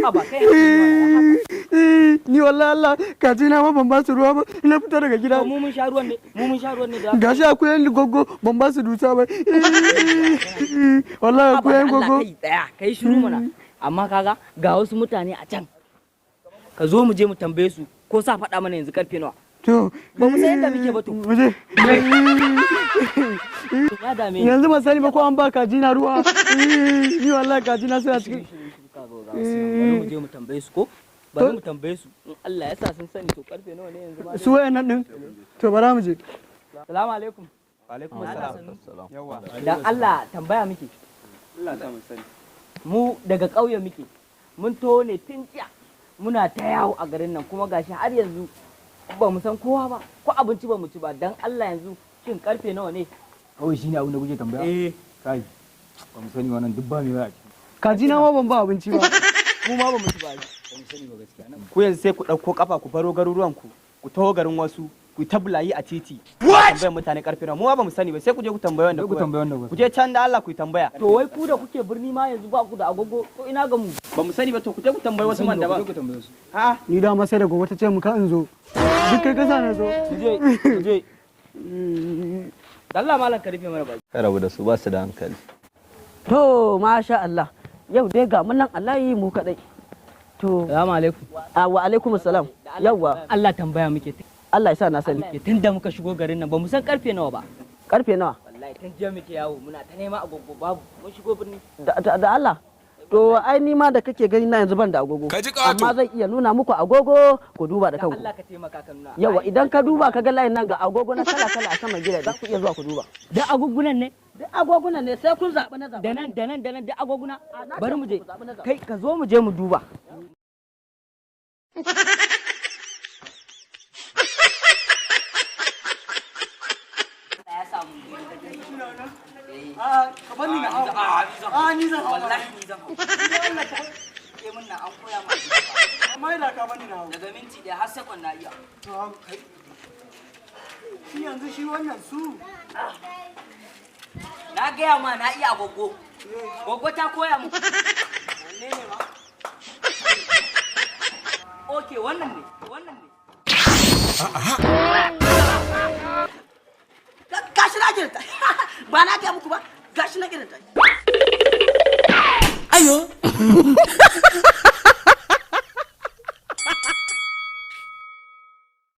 Aba kai ni wallahi Allah kaji na ma ban ba su ruwa ba na fita daga gida. mu mun sha ruwan ne da. Gashi akwai yan gogo ban ba su dusa ba. Wallahi akwai yan gogo. Kai tsaya kai shiru mana. Amma kaga ga wasu mutane a can. Ka zo mu je mu tambaye su ko sa faɗa mana yanzu karfe nawa. To ba mu san yadda muke ba to. Muje. Ya dame ni. Yanzu ban sani ba ko an ba kaji na ruwa. Ni wallahi kaji na suna cikin. Bari mu je mu tambaye su ko? Bari mu tambaye su. In Allah ya sa sun sani to karfe nawa ne yanzu ma. Su wayannan din. To bara mu je. Assalamu alaikum. Wa alaikum assalam. Yawa. Dan Allah tambaya muke. Allah ta mu sani. Mu daga ƙauye muke. Mun to ne tun jiya. Muna ta yawo a garin nan kuma gashi har yanzu ba mu san kowa ba ko abinci ba mu ci ba dan Allah yanzu shin karfe nawa ne? Kawai shine abin da kuke tambaya? Kai. Ba mu sani wannan duk ba mai ba. Kaji na ma ban ba abinci ba. Mu ma ba mu ci ba. Ba mu sani ba gaskiya nan. Ku yanzu sai ku dauko kafa ku baro garuruwan ku taho garin wasu ku tablayi a titi. Tambayar mutane karfe nawa mu ba mu sani ba sai ku je ku tambaya wanda ku je can da Allah ku tambaya. To wai ku da kuke birni ma yanzu ba ku da agogo ko ina ga mu? Ba mu sani ba to ku je ku tambayi wasu man da ba. Ha ni da ma sai da gobe ta ce mu ka in zo. Duk kai kasa na zo. Je. Allah malam ka rufe mana baki. Ka rabu da su ba su da hankali. To masha Allah yau dai ga mun nan Allah yi mu kadai. To Assalamu alaikum. Wa alaikum assalam. Yawwa Allah tambaya muke. Allah ya sa na sani. Tun da muka shigo garin nan ba mu san karfe nawa ba. Karfe nawa? Wallahi tun jiya muke yawo muna ta nema agogo babu mun shigo birni. Da Allah. To ai ni ma da kake gani na yanzu ban da agogo. Amma zan iya nuna muku agogo ku duba da kanku. Allah ka taimaka ka nuna. Yawa idan ka duba ka ga layin nan ga agogo na kala kala a saman gida za ku iya zuwa ku duba. Da agogunan ne? Duk agogunan ne sai kun zaɓi na zaɓi. Da nan da agoguna. Bari mu je. Kai ka zo mu je mu duba. Kaban ni na hau. Ni zan hau. Wallahi ni zan hau. Ke mun na an koya ma. Amma ina kaban ni na hau. Daga minti ɗaya har sekon na iya. Shi yanzu shi wannan su. Na gaya ma na iya agogo. Gogo ta koya mu. Wanne ne ma? Okay, wannan ne. Gashi na girta. Ba na ga muku ba. Gashi na girta. Ayo.